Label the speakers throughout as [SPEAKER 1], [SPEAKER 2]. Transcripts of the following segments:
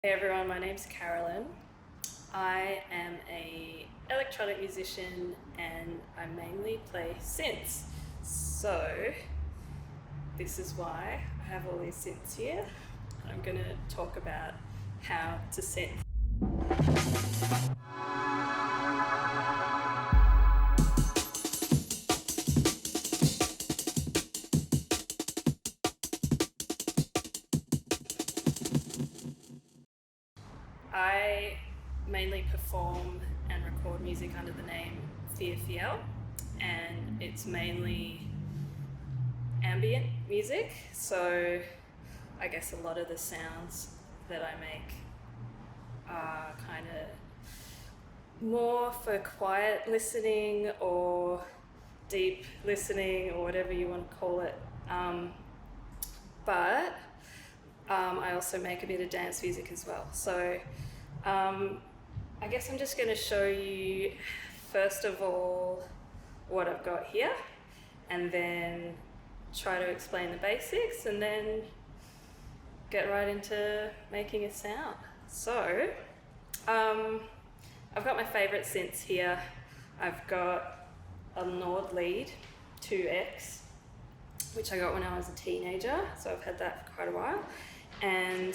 [SPEAKER 1] Hey everyone, my name's Carolyn. I am an electronic musician and I mainly play synths. So this is why I have all these synths here. I'm going to talk about how to synth. I mainly perform and record music under the name Fia Fiell, and it's mainly ambient music, so I guess a lot of the sounds that I make are kind of more for quiet listening or deep listening or whatever you want to call it. But I also make a bit of dance music as well. So I guess I'm just going to show you first of all what I've got here, and then try to explain the basics, and then get right into making a sound. So I've got my favourite synths here. I've got a Nord Lead 2X, which I got when I was a teenager, so I've had that for quite a while, and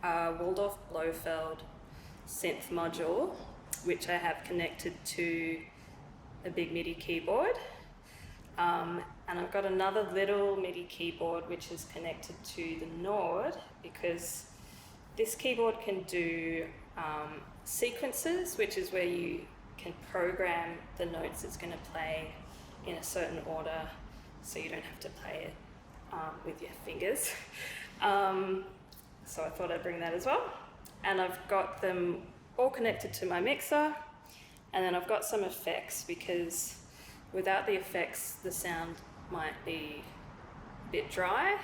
[SPEAKER 1] a Waldorf Blofeld synth module, which I have connected to a big MIDI keyboard. And I've got another little MIDI keyboard which is connected to the Nord, because this keyboard can do sequences, which is where you can program the notes it's going to play in a certain order, so you don't have to play it with your fingers. So I thought I'd bring that as well. And I've got them all connected to my mixer, and then I've got some effects, because without the effects the sound might be a bit dry.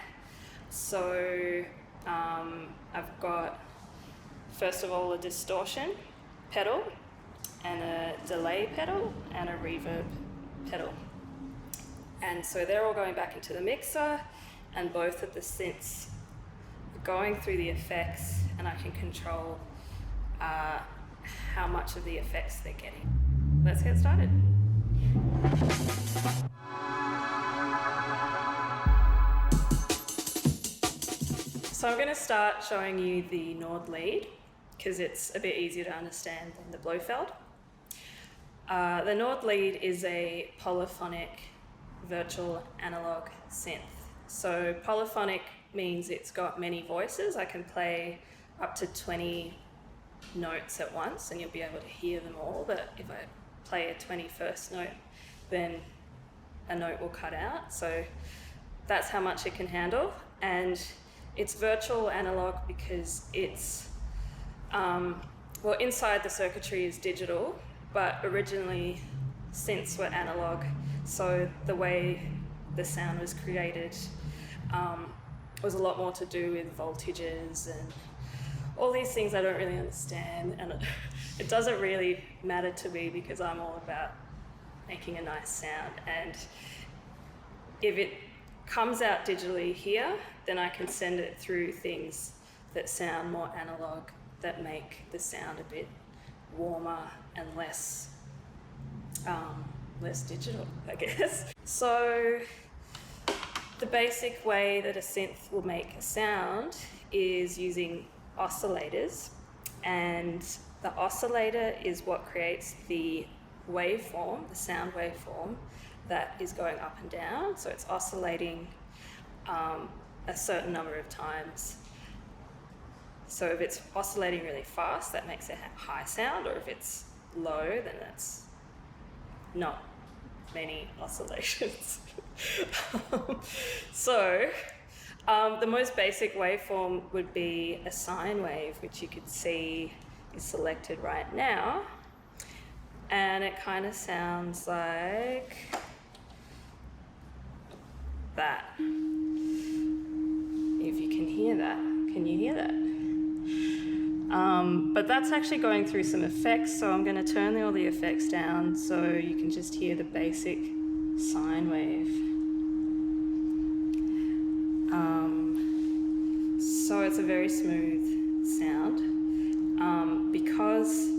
[SPEAKER 1] So I've got, first of all, a distortion pedal and a delay pedal and a reverb pedal. And so they're all going back into the mixer, and both of the synths are going through the effects, and I can control how much of the effects they're getting. Let's get started. So I'm going to start showing you the Nord Lead, because it's a bit easier to understand than the Blofeld. The Nord Lead is a polyphonic virtual analog synth. So polyphonic means it's got many voices. I can play up to 20 notes at once and you'll be able to hear them all, but if I play a 21st note, then a note will cut out. So that's how much it can handle. And it's virtual analog because it's, well, inside the circuitry is digital, but originally synths were analog. So the way the sound was created was a lot more to do with voltages and all these things I don't really understand, and it doesn't really matter to me because I'm all about making a nice sound. And if it comes out digitally here, then I can send it through things that sound more analog, that make the sound a bit warmer and less digital, I guess. So the basic way that a synth will make a sound is using oscillators, and the oscillator is what creates the waveform, the sound waveform that is going up and down. So it's oscillating a certain number of times. So if it's oscillating really fast, that makes a high sound, or if it's low, then that's not many oscillations. So the most basic waveform would be a sine wave, which you could see is selected right now, and it kind of sounds like that. If you can hear that, can you hear that? But that's actually going through some effects, so I'm going to turn all the effects down so you can just hear the basic sine wave. So it's a very smooth sound because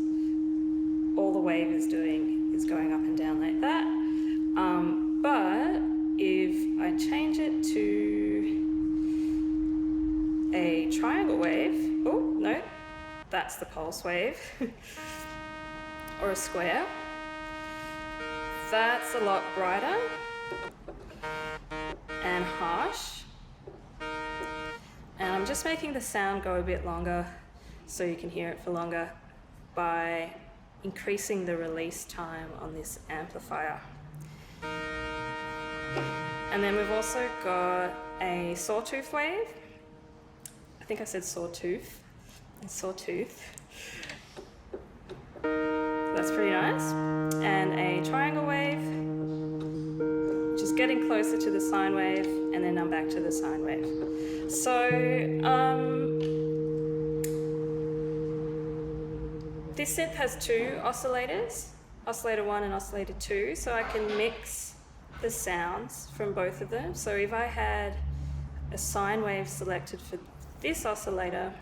[SPEAKER 1] all the wave is doing is going up and down like that. But if I change it to a triangle wave, oh no, that's the pulse wave, or a square, that's a lot brighter and harsh. And I'm just making the sound go a bit longer so you can hear it for longer by increasing the release time on this amplifier. And then we've also got a sawtooth wave. I think I said sawtooth. Sawtooth. That's pretty nice. And a triangle wave, which is getting closer to the sine wave, and then I'm back to the sine wave. So, this synth has two oscillators, oscillator 1 and oscillator 2, so I can mix the sounds from both of them. So if I had a sine wave selected for this oscillator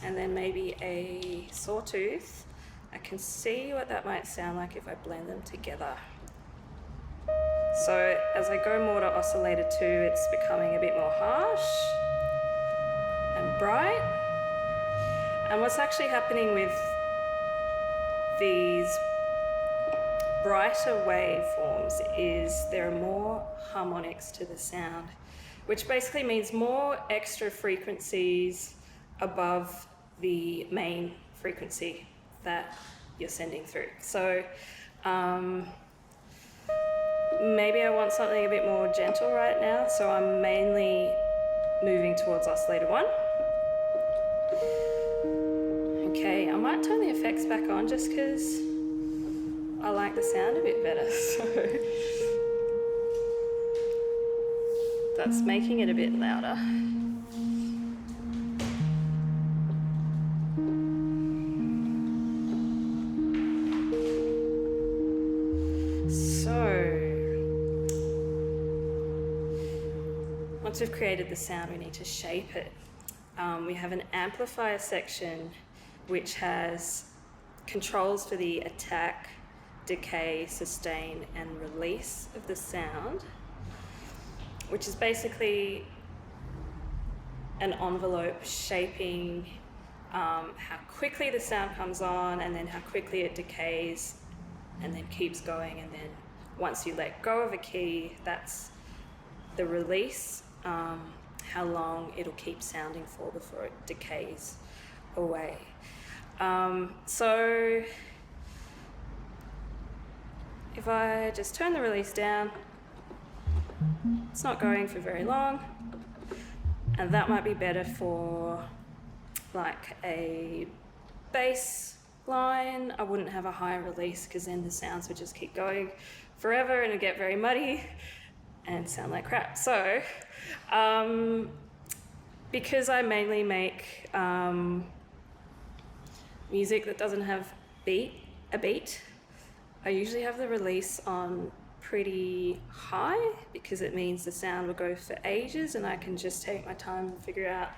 [SPEAKER 1] and then maybe a sawtooth, I can see what that might sound like if I blend them together. So as I go more to oscillator 2, it's becoming a bit more harsh and bright. And what's actually happening with these brighter waveforms is there are more harmonics to the sound, which basically means more extra frequencies above the main frequency that you're sending through. So maybe I want something a bit more gentle right now, so I'm mainly moving towards oscillator 1. Okay, I might turn the effects back on just because I like the sound a bit better, so that's making it a bit louder. Once we've created the sound, we need to shape it. We have an amplifier section which has controls for the attack, decay, sustain, and release of the sound, which is basically an envelope shaping how quickly the sound comes on and then how quickly it decays and then keeps going, and then once you let go of a key, that's the release, how long it'll keep sounding for before it decays away. So if I just turn the release down, it's not going for very long, and that might be better for like a bass line. I wouldn't have a high release because then the sounds would just keep going forever and it'd get very muddy and sound like crap. So because I mainly make music that doesn't have a beat, I usually have the release on pretty high because it means the sound will go for ages and I can just take my time and figure out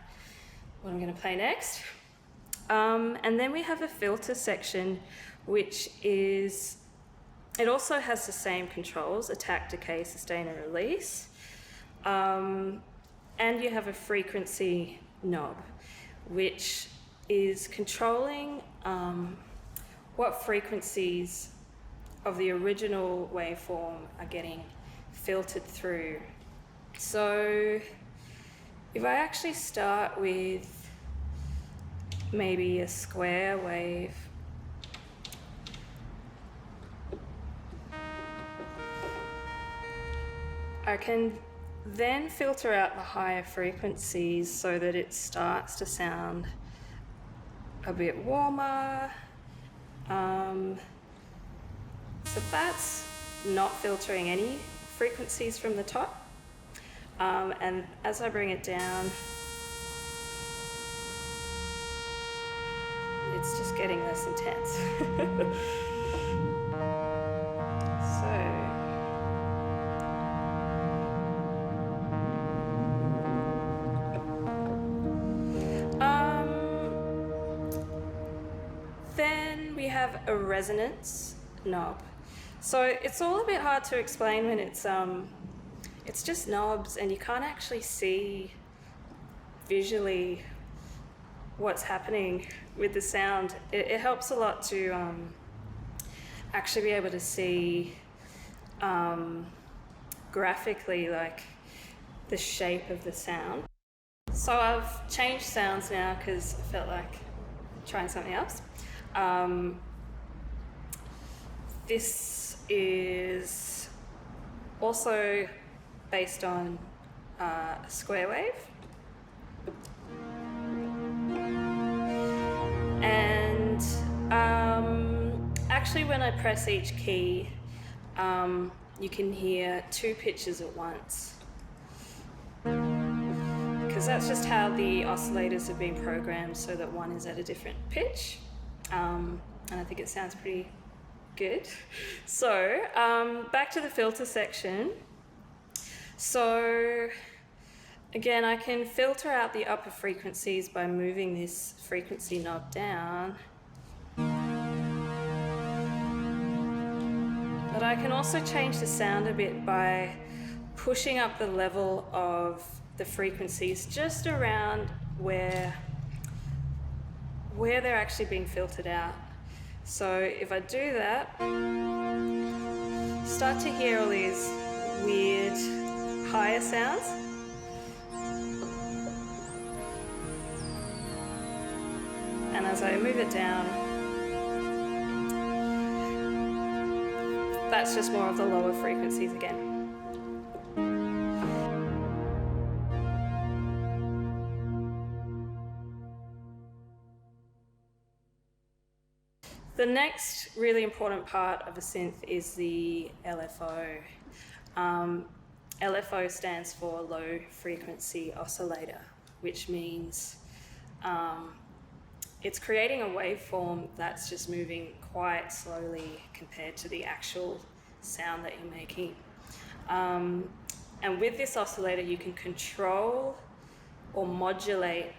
[SPEAKER 1] what I'm going to play next. And then we have a filter section, which is, it also has the same controls, attack, decay, sustain, and release. And you have a frequency knob, which is controlling what frequencies of the original waveform are getting filtered through. So if I actually start with maybe a square wave, I can then filter out the higher frequencies so that it starts to sound a bit warmer. So that's not filtering any frequencies from the top. And as I bring it down, it's just getting less intense. you have a resonance knob. So it's all a bit hard to explain when it's just knobs and you can't actually see visually what's happening with the sound. It helps a lot to actually be able to see graphically like the shape of the sound. So I've changed sounds now because I felt like trying something else. This is also based on a square wave. And actually when I press each key, you can hear two pitches at once. Because that's just how the oscillators have been programmed, so that one is at a different pitch. And I think it sounds pretty good. So back to the filter section. So again, I can filter out the upper frequencies by moving this frequency knob down. But I can also change the sound a bit by pushing up the level of the frequencies just around where they're actually being filtered out. So if I do that, start to hear all these weird higher sounds. And as I move it down, that's just more of the lower frequencies again. The next really important part of a synth is the LFO. LFO stands for low frequency oscillator, which means it's creating a waveform that's just moving quite slowly compared to the actual sound that you're making. And with this oscillator, you can control or modulate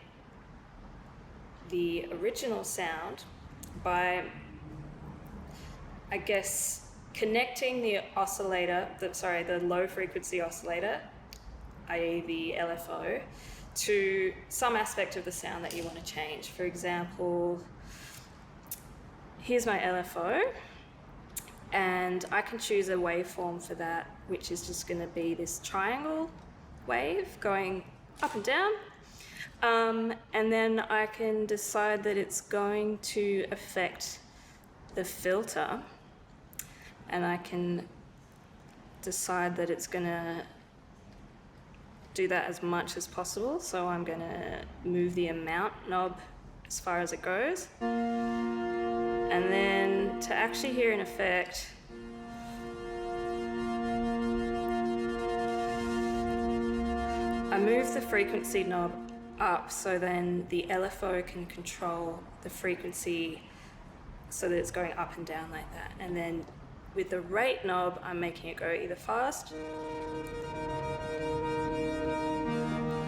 [SPEAKER 1] the original sound by, I guess, connecting the oscillator, the low frequency oscillator, i.e. the LFO, to some aspect of the sound that you want to change. For example, here's my LFO, and I can choose a waveform for that, which is just going to be this triangle wave going up and down. And then I can decide that it's going to affect the filter, and I can decide that it's going to do that as much as possible. So I'm going to move the amount knob as far as it goes. And then to actually hear an effect, I move the frequency knob up, so then the LFO can control the frequency so that it's going up and down like that. And then with the rate knob, I'm making it go either fast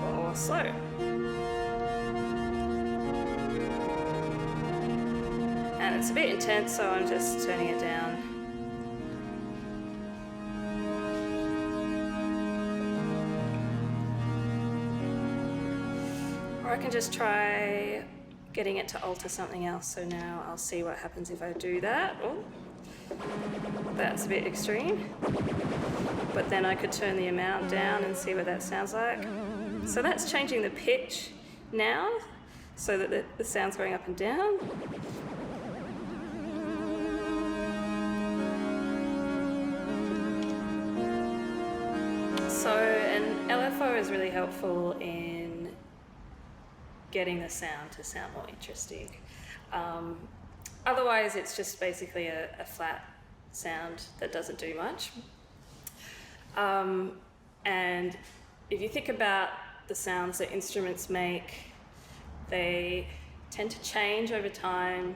[SPEAKER 1] or slow. And it's a bit intense, so I'm just turning it down. Or I can just try getting it to alter something else. So now I'll see what happens if I do that. Oh, that's a bit extreme. But then I could turn the amount down and see what that sounds like. So that's changing the pitch now, so that the sound's going up and down. So an LFO is really helpful in getting the sound to sound more interesting. Otherwise, it's just basically a flat sound that doesn't do much. And if you think about the sounds that instruments make, they tend to change over time.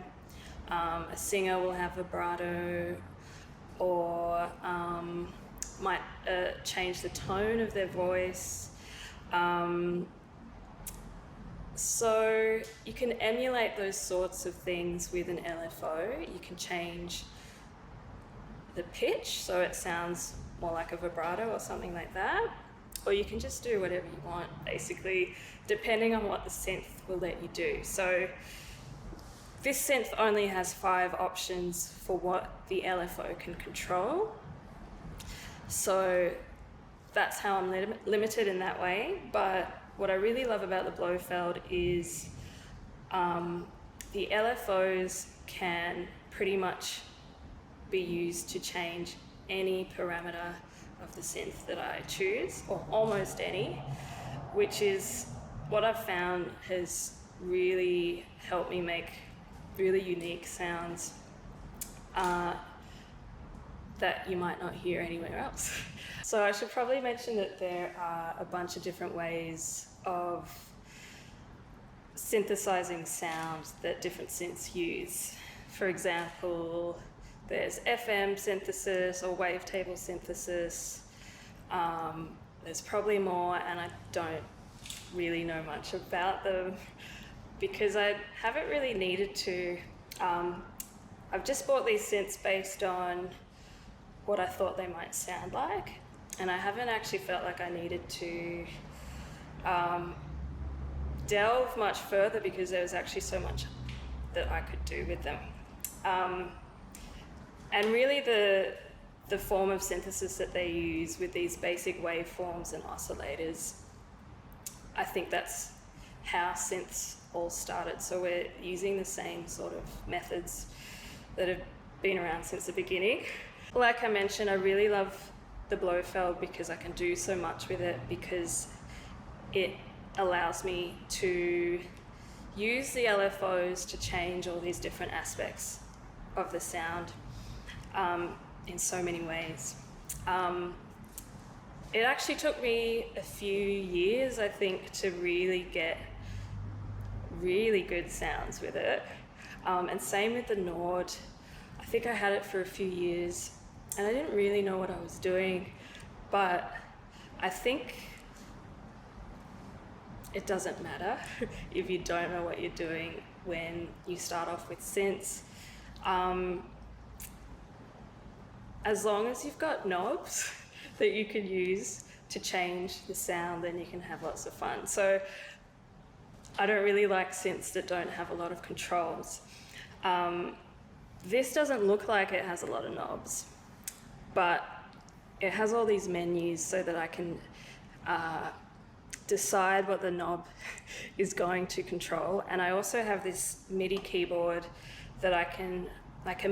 [SPEAKER 1] A singer will have vibrato, or might change the tone of their voice. So you can emulate those sorts of things with an LFO. You can change the pitch so it sounds more like a vibrato or something like that, or you can just do whatever you want, basically, depending on what the synth will let you do. So this synth only has 5 options for what the LFO can control. So that's how I'm limited in that way. But what I really love about the Blofeld is the LFOs can pretty much be used to change any parameter of the synth that I choose, or almost any, which is what I've found has really helped me make really unique sounds that you might not hear anywhere else. So I should probably mention that there are a bunch of different ways of synthesizing sound that different synths use. For example, there's FM synthesis or wavetable synthesis. There's probably more, and I don't really know much about them because I haven't really needed to. I've just bought these synths based on what I thought they might sound like, and I haven't actually felt like I needed to delve much further because there was actually so much that I could do with them. And really the form of synthesis that they use with these basic waveforms and oscillators, I think that's how synths all started. So we're using the same sort of methods that have been around since the beginning. Like I mentioned, I really love the Blofeld because I can do so much with it, because it allows me to use the LFOs to change all these different aspects of the sound in so many ways. It actually took me a few years, I think, to really get really good sounds with it. And same with the Nord. I think I had it for a few years and I didn't really know what I was doing, but I think it doesn't matter if you don't know what you're doing when you start off with synths. As long as you've got knobs that you can use to change the sound, then you can have lots of fun. So I don't really like synths that don't have a lot of controls. This doesn't look like it has a lot of knobs, but it has all these menus so that I can decide what the knob is going to control. And I also have this MIDI keyboard that I can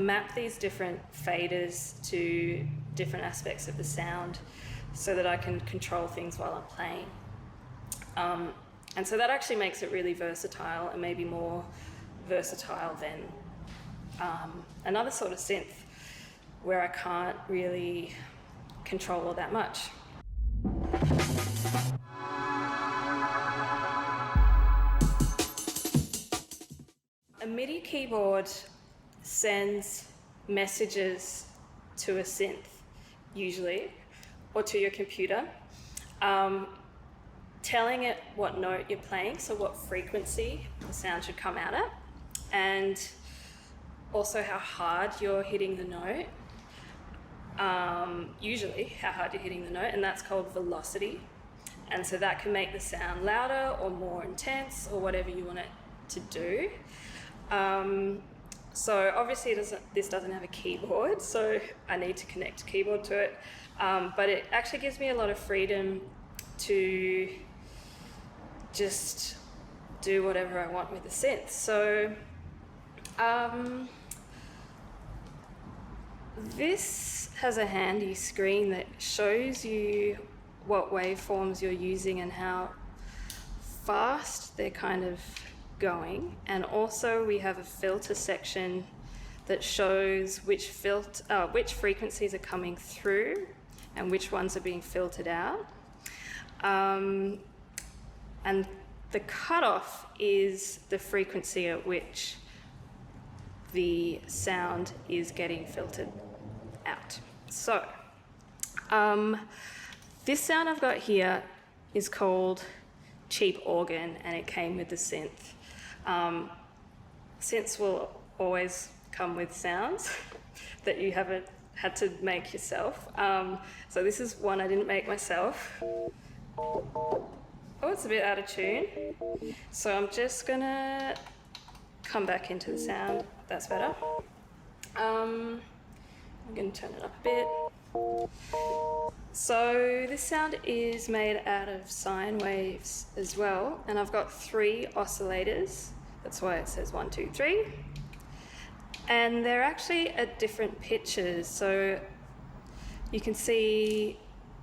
[SPEAKER 1] map these different faders to different aspects of the sound so that I can control things while I'm playing. And so that actually makes it really versatile, and maybe more versatile than another sort of synth where I can't really control all that much. A MIDI keyboard sends messages to a synth, usually, or to your computer, telling it what note you're playing, so what frequency the sound should come out at, and also how hard you're hitting the note, usually how hard you're hitting the note, and that's called velocity. And so that can make the sound louder or more intense or whatever you want it to do. So obviously this doesn't have a keyboard, so I need to connect a keyboard to it, but it actually gives me a lot of freedom to just do whatever I want with the synth. So this has a handy screen that shows you what waveforms you're using and how fast they're kind of going. And also we have a filter section that shows which frequencies are coming through and which ones are being filtered out. And the cutoff is the frequency at which the sound is getting filtered out. So this sound I've got here is called cheap organ, and it came with the synth. Synths will always come with sounds that you haven't had to make yourself. So this is one I didn't make myself. Oh, it's a bit out of tune. So I'm just gonna come back into the sound. That's better. I'm gonna turn it up a bit. So this sound is made out of sine waves as well, and I've got 3 oscillators. That's why it says 1, 2, 3. And they're actually at different pitches. So you can see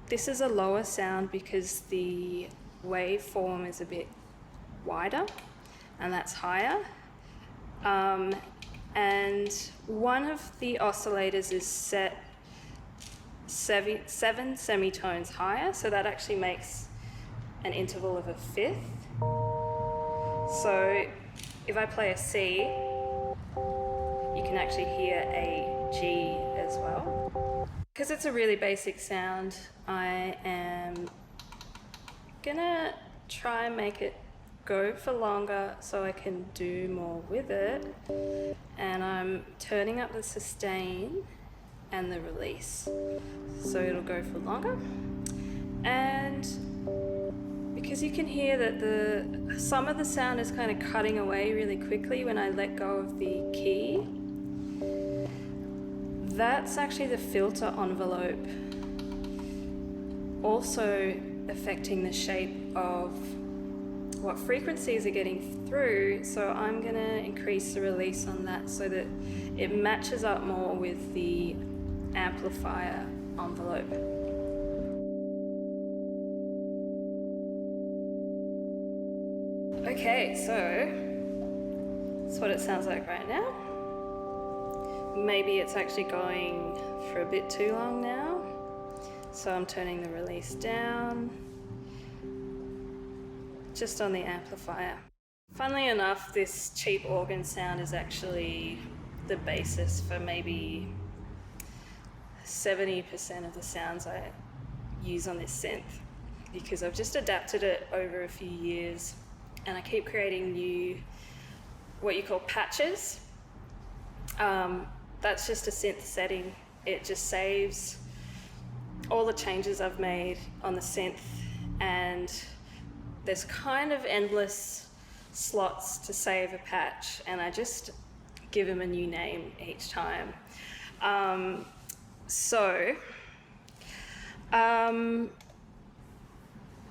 [SPEAKER 1] this is a lower sound because the waveform is a bit wider, and that's higher. And one of the oscillators is set 7 semitones higher, so that actually makes an interval of a fifth. So if I play a C, you can actually hear a G as well. Because it's a really basic sound, I am gonna try and make it go for longer so I can do more with it. And I'm turning up the sustain and the release, so it'll go for longer. And because you can hear that some of the sound is kind of cutting away really quickly when I let go of the key, that's actually the filter envelope also affecting the shape of what frequencies are getting through. So I'm gonna increase the release on that so that it matches up more with the amplifier envelope. Okay, so that's what it sounds like right now. Maybe it's actually going for a bit too long now, so I'm turning the release down just on the amplifier. Funnily enough, this cheap organ sound is actually the basis for maybe 70% of the sounds I use on this synth, because I've just adapted it over a few years, and I keep creating new, what you call patches. That's just a synth setting. It just saves all the changes I've made on the synth, and there's kind of endless slots to save a patch, and I just give them a new name each time.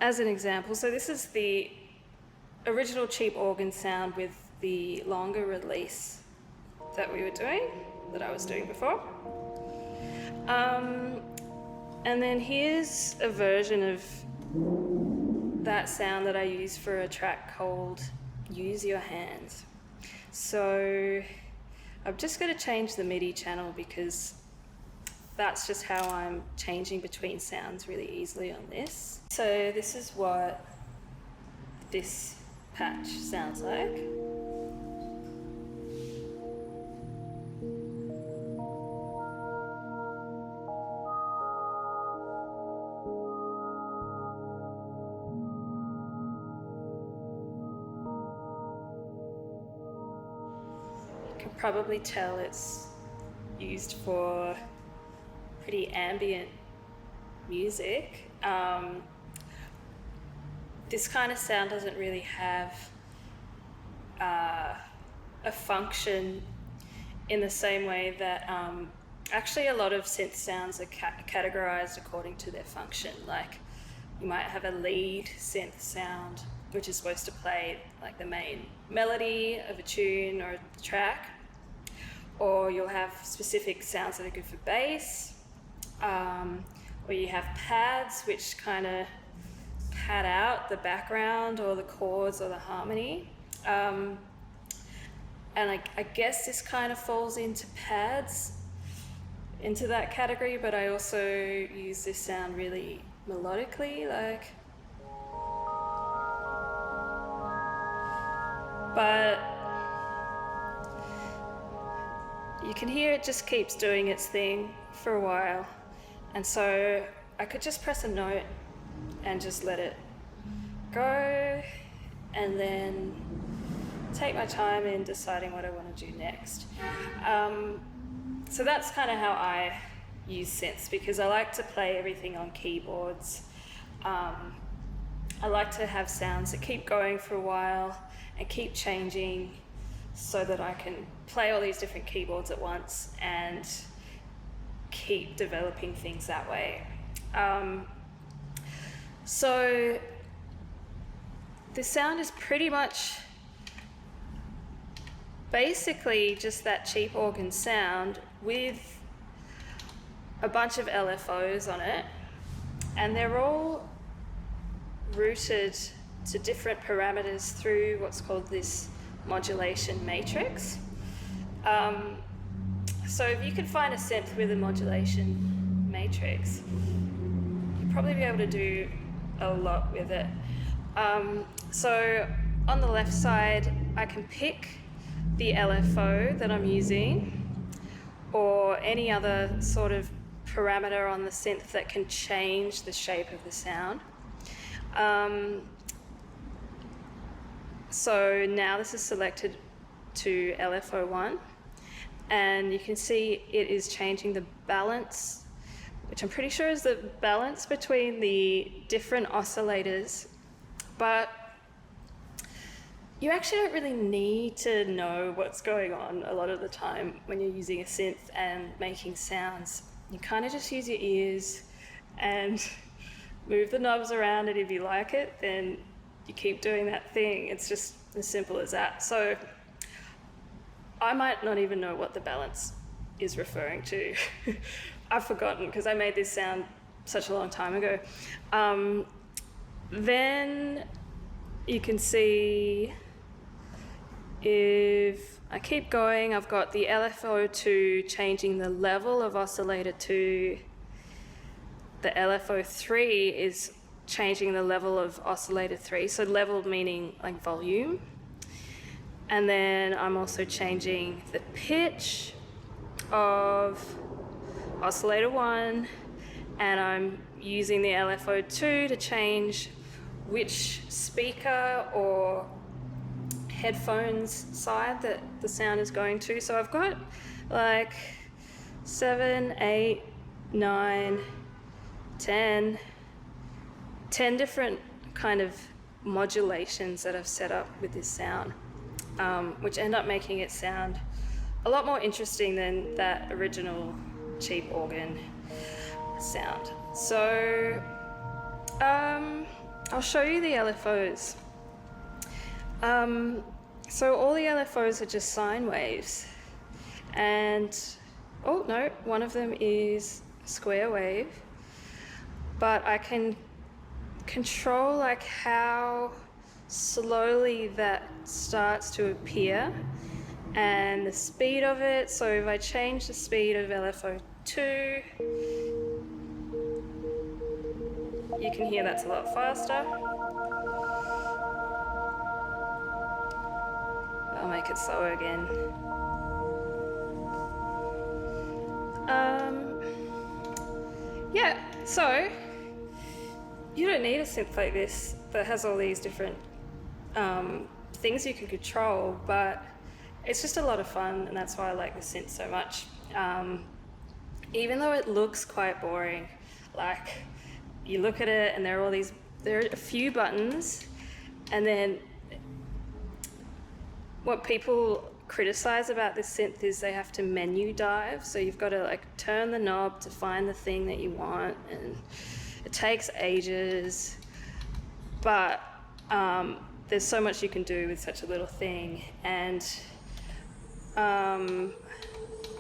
[SPEAKER 1] As an example, so this is the original cheap organ sound with the longer release that I was doing before. And then here's a version of that sound that I use for a track called Use Your Hands. So I'm just going to change the MIDI channel because that's just how I'm changing between sounds really easily on this. So this is what this patch sounds like. You can probably tell it's used for pretty ambient music. This kind of sound doesn't really have a function in the same way that actually a lot of synth sounds are categorized according to their function. Like you might have a lead synth sound which is supposed to play like the main melody of a tune or a track, or you'll have specific sounds that are good for bass, or you have pads which kind of pad out the background or the chords or the harmony. And I guess this kind of falls into pads, into that category, but I also use this sound really melodically, like. But you can hear it just keeps doing its thing for a while. And so I could just press a note and just let it go. and then take my time in deciding what I want to do next. So that's kind of how I use synths, because I like to play everything on keyboards. I like to have sounds that keep going for a while and keep changing, so that I can play all these different keyboards at once and keep developing things that way. So the sound is pretty much basically just that cheap organ sound with a bunch of LFOs on it, and they're all routed to different parameters through what's called this modulation matrix. So if you could find a synth with a modulation matrix, you'd probably be able to do a lot with it. So on the left side, I can pick the LFO that I'm using, or any other sort of parameter on the synth that can change the shape of the sound. So now this is selected to LFO1, and you can see it is changing the balance, which I'm pretty sure is the balance between the different oscillators, but you actually don't really need to know what's going on a lot of the time when you're using a synth and making sounds. You kind of just use your ears and move the knobs around, and if you like it, then you keep doing that thing. It's just as simple as that. So I might not even know what the balance is referring to. I've forgotten, because I made this sound such a long time ago. Then you can see, if I keep going, I've got the LFO2 changing the level of oscillator 2. The LFO3 is changing the level of oscillator 3, so level meaning like volume. And then I'm also changing the pitch of oscillator 1, and I'm using the LFO2 to change which speaker or headphones side that the sound is going to. So I've got like 7, 8, 9, 10 different kind of modulations that I've set up with this sound, which end up making it sound a lot more interesting than that original cheap organ sound. So I'll show you the LFOs. So all the LFOs are just sine waves, and oh no, one of them is square wave, but I can control like how slowly that starts to appear and the speed of it. So if I change the speed of LFO2, you can hear that's a lot faster. I'll make it slower again. Yeah, so you don't need a synth like this that has all these different things you can control, but it's just a lot of fun, and that's why I like the synth so much. Even though it looks quite boring, like you look at it and there are a few buttons, and then what people criticize about this synth is they have to menu dive, so you've got to like turn the knob to find the thing that you want, and it takes ages, but there's so much you can do with such a little thing. And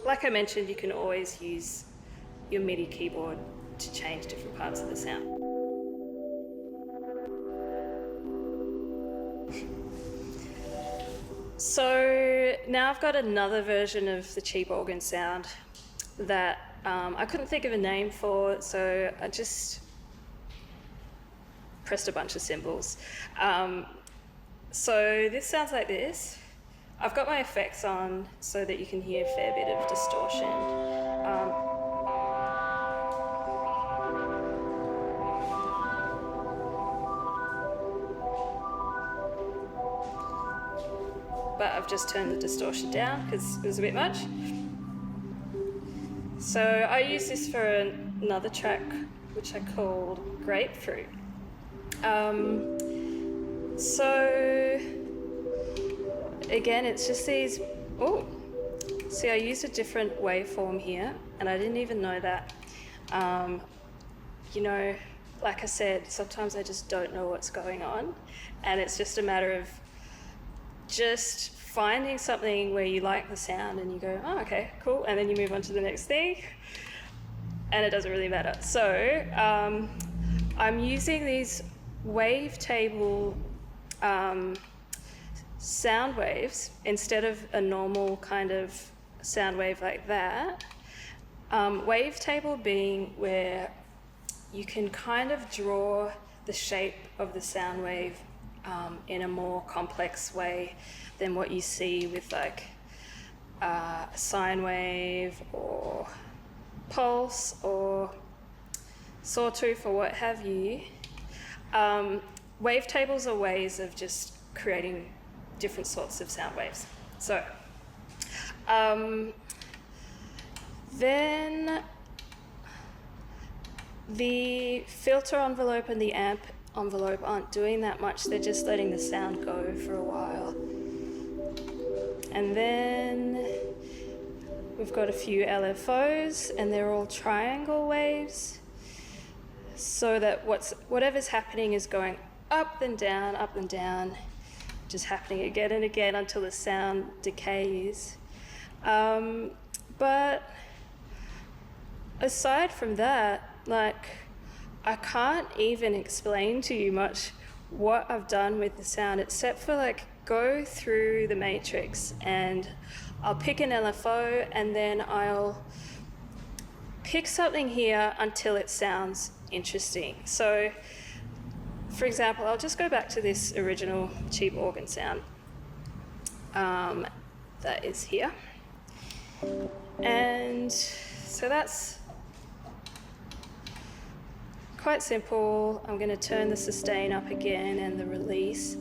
[SPEAKER 1] like I mentioned, you can always use your MIDI keyboard to change different parts of the sound. So now I've got another version of the cheap organ sound that I couldn't think of a name for, so I just pressed a bunch of cymbals. So this sounds like this. I've got my effects on so that you can hear a fair bit of distortion. just turned the distortion down because it was a bit much. So I use this for another track which I called Grapefruit. So again, it's just these, see, I used a different waveform here and I didn't even know that. You know, like I said, sometimes I just don't know what's going on, and it's just a matter of just finding something where you like the sound and you go, oh, okay, cool, and then you move on to the next thing, and it doesn't really matter. So I'm using these wavetable sound waves instead of a normal kind of sound wave like that. Wavetable being where you can kind of draw the shape of the sound wave in a more complex way than what you see with like a sine wave or pulse or sawtooth or what have you. Wavetables are ways of just creating different sorts of sound waves. So then the filter envelope and the amp envelope aren't doing that much, they're just letting the sound go for a while. And then we've got a few LFOs and they're all triangle waves, so that whatever's happening is going up and down, just happening again and again until the sound decays. But aside from that, like, I can't even explain to you much what I've done with the sound, except for like go through the matrix and I'll pick an LFO and then I'll pick something here until it sounds interesting. So for example, I'll just go back to this original cheap organ sound that is here. And so that's quite simple. I'm going to turn the sustain up again and the release.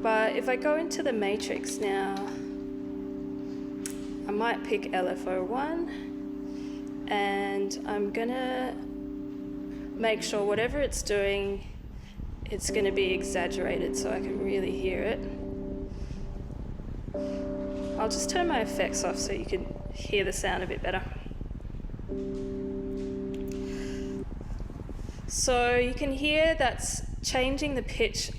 [SPEAKER 1] But if I go into the matrix now, I might pick LFO1 and I'm going to make sure whatever it's doing, it's going to be exaggerated so I can really hear it. I'll just turn my effects off so you can hear the sound a bit better. So you can hear that's changing the pitch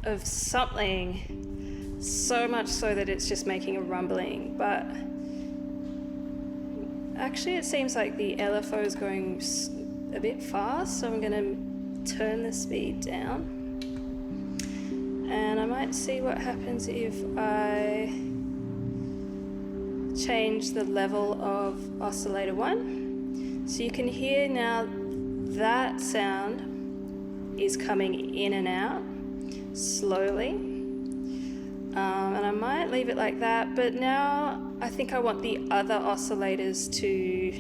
[SPEAKER 1] of something so much so that it's just making a rumbling, but actually it seems like the LFO is going a bit fast, so I'm going to turn the speed down. And I might see what happens if I change the level of oscillator 1. So you can hear now that sound is coming in and out slowly. And I might leave it like that, but now I think I want the other oscillators to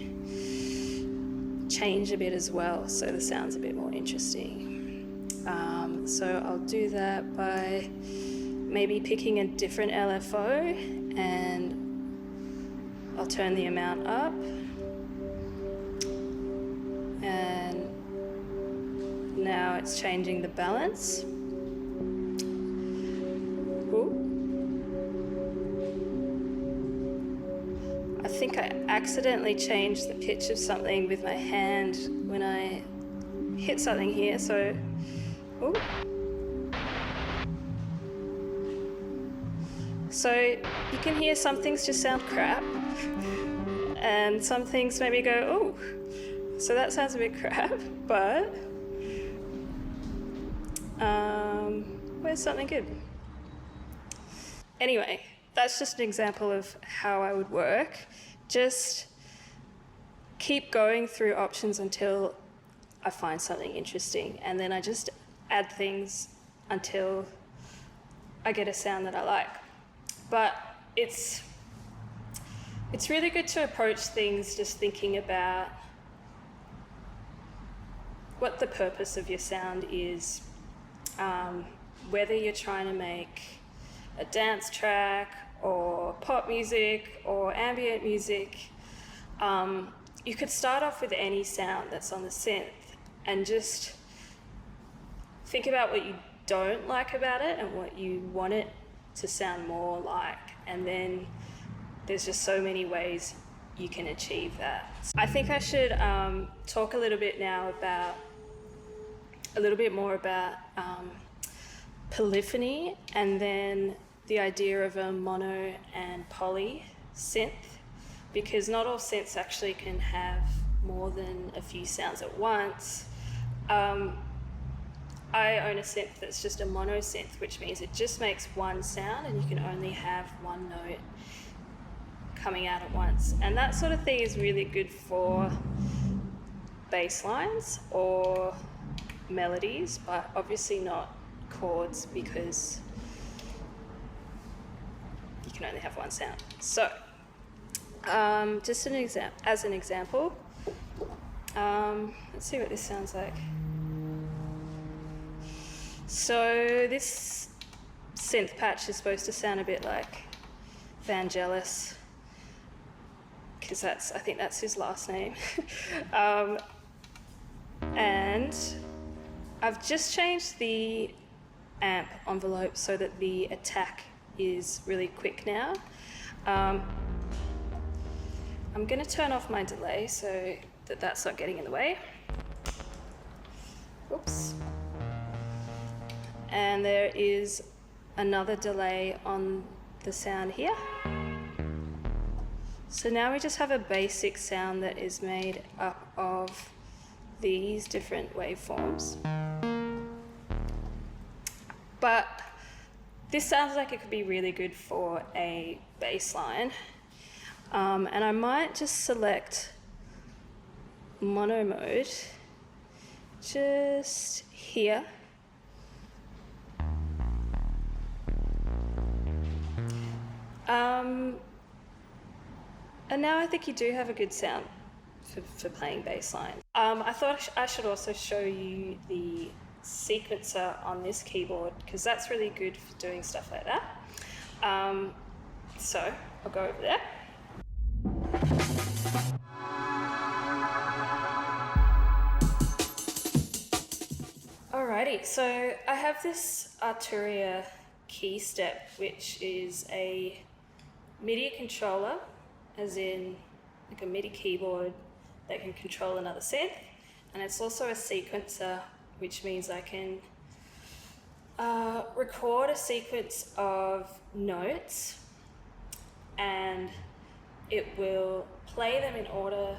[SPEAKER 1] change a bit as well, so the sound's a bit more interesting. So I'll do that by maybe picking a different LFO and I'll turn the amount up, and now it's changing the balance. Ooh. I think I accidentally changed the pitch of something with my hand when I hit something here, so ooh. So you can hear some things just sound crap, and some things maybe go, oh, so that sounds a bit crap, but where's something good? Anyway, that's just an example of how I would work. Just keep going through options until I find something interesting, and then I just add things until I get a sound that I like. But it's really good to approach things just thinking about what the purpose of your sound is, whether you're trying to make a dance track or pop music or ambient music. You could start off with any sound that's on the synth and just think about what you don't like about it and what you want it to sound more like. And then there's just so many ways you can achieve that. I think I should talk a little bit now about, a little bit more about polyphony, and then the idea of a mono and poly synth, because not all synths actually can have more than a few sounds at once. I own a synth that's just a mono synth, which means it just makes one sound and you can only have one note coming out at once. And that sort of thing is really good for bass lines or melodies, but obviously not chords, because you can only have one sound. So, just as an example, let's see what this sounds like. So this synth patch is supposed to sound a bit like Vangelis, because I think that's his last name. And I've just changed the amp envelope so that the attack is really quick now. I'm going to turn off my delay so that that's not getting in the way. Oops. And there is another delay on the sound here. So now we just have a basic sound that is made up of these different waveforms. But this sounds like it could be really good for a bass line. And I might just select mono mode just here. And now I think you do have a good sound for playing bass lines. I thought I should also show you the sequencer on this keyboard, because that's really good for doing stuff like that. So I'll go over there. Alrighty, so I have this Arturia key step, which is a MIDI controller, as in like a MIDI keyboard that can control another synth, and it's also a sequencer, which means I can record a sequence of notes and it will play them in order,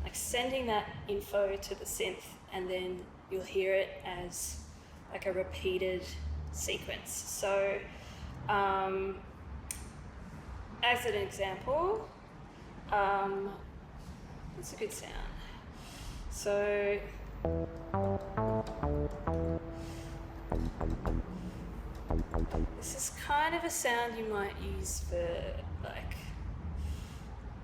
[SPEAKER 1] like sending that info to the synth, and then you'll hear it as like a repeated sequence. So as an example, it's a good sound. So this is kind of a sound you might use for like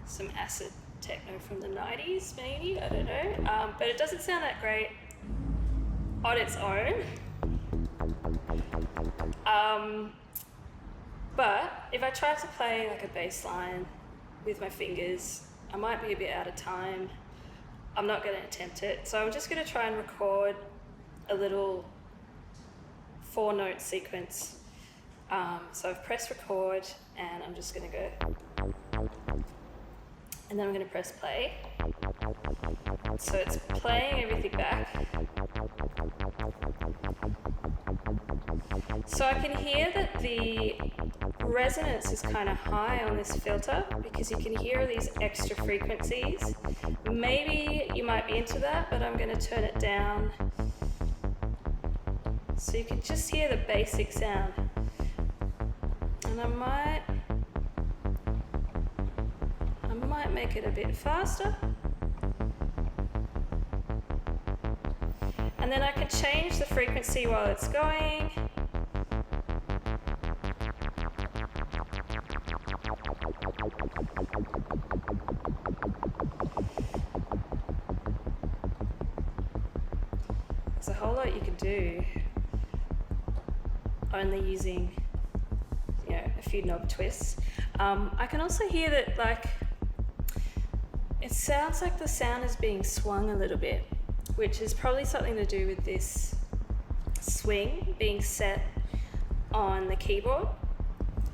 [SPEAKER 1] some acid techno from the 90s, maybe, I don't know. But it doesn't sound that great on its own. But if I try to play like a bass line with my fingers, I might be a bit out of time. I'm not going to attempt it. So I'm just going to try and record a little 4-note sequence. So I've pressed record and I'm just going to go. And then I'm going to press play. So it's playing everything back. So I can hear that the resonance is kind of high on this filter, because you can hear these extra frequencies. Maybe you might be into that, but I'm going to turn it down so you can just hear the basic sound. And I might make it a bit faster. And then I can change the frequency while it's going. do, only using, you know, a few knob twists. I can also hear that, like, it sounds like the sound is being swung a little bit, which is probably something to do with this swing being set on the keyboard.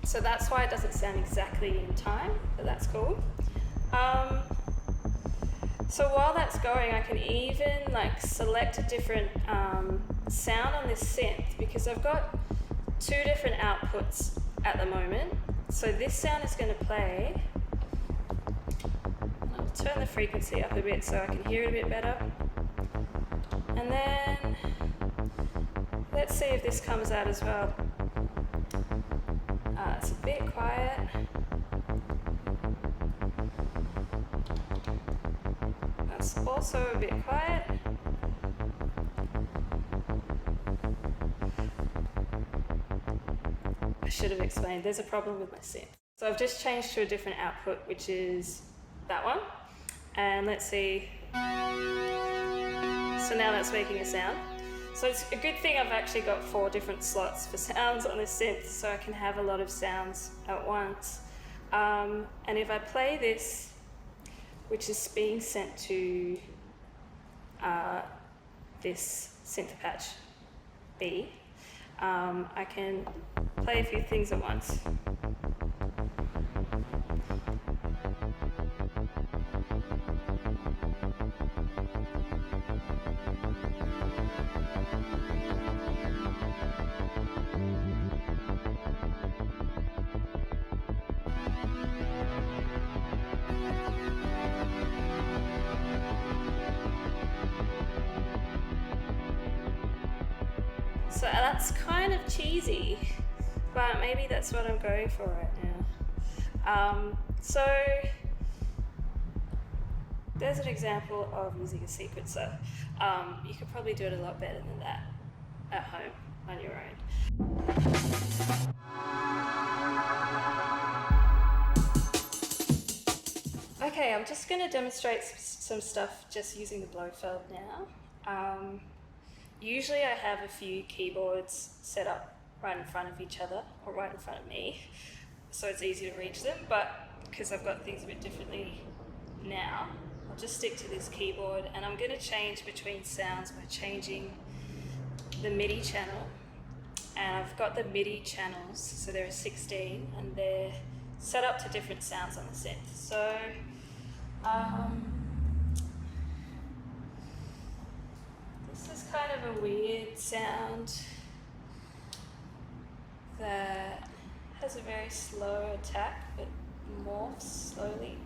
[SPEAKER 1] So that's why it doesn't sound exactly in time, but that's cool. So while that's going, I can even like select a different sound on this synth, because I've got two different outputs at the moment. So this sound is going to play. I'll turn the frequency up a bit so I can hear it a bit better. And then let's see if this comes out as well. It's a bit quiet. That's also a bit quiet. I should have explained, there's a problem with my synth. So I've just changed to a different output, which is that one. And let's see. So now that's making a sound. So it's a good thing I've actually got 4 different slots for sounds on this synth, so I can have a lot of sounds at once. And if I play this, which is being sent to this synth patch B, I can play a few things at once. So that's kind of cheesy, but maybe that's what I'm going for right now. So there's an example of using a sequencer. You could probably do it a lot better than that at home on your own. Okay, I'm just going to demonstrate some stuff just using the Blofeld now. Usually I have a few keyboards set up right in front of each other, or right in front of me, so it's easy to reach them, but because I've got things a bit differently now, I'll just stick to this keyboard, and I'm going to change between sounds by changing the MIDI channel. And I've got the MIDI channels, so there are 16, and they're set up to different sounds on the synth. So this is kind of a weird sound that has a very slow attack but morphs slowly.